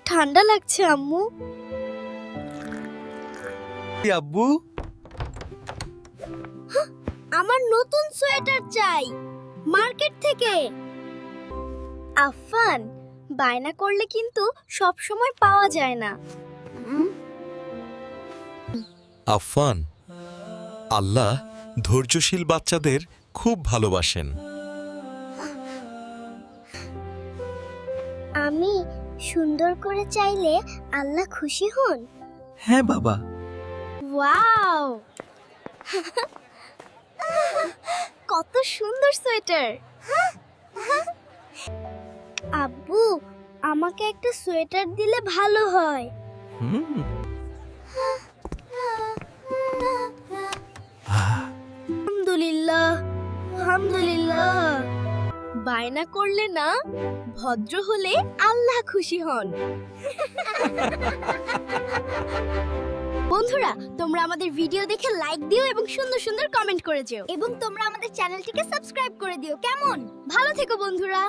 ঠান্ডা লাগছে আম্মু। আব্বু, আমার নতুন সোয়েটার চাই মার্কেট থেকে। আফফান, বায়না করলে কিন্তু সব সময় পাওয়া যায় না। আফফান, আল্লাহ ধৈর্যশীল বাচ্চাদের খুব ভালোবাসেন। আমি সুন্দর করে চাইলে আল্লাহ খুশি হন? হ্যাঁ বাবা। ওয়াও, কত সুন্দর সোয়েটার। আব্বু, আমাকে একটা সোয়েটার দিলে ভালো হয়। আলহামদুলিল্লাহ, আলহামদুলিল্লাহ। বায়না করলে না, ভদ্র হলে আল্লাহ খুশি হন। বন্ধুরা, তোমরা আমাদের ভিডিও দেখে লাইক দিও এবং সুন্দর সুন্দর কমেন্ট করে যেও, এবং তোমরা আমাদের চ্যানেলটিকে সাবস্ক্রাইব করে দিও। কেমন? ভালো থেকো বন্ধুরা।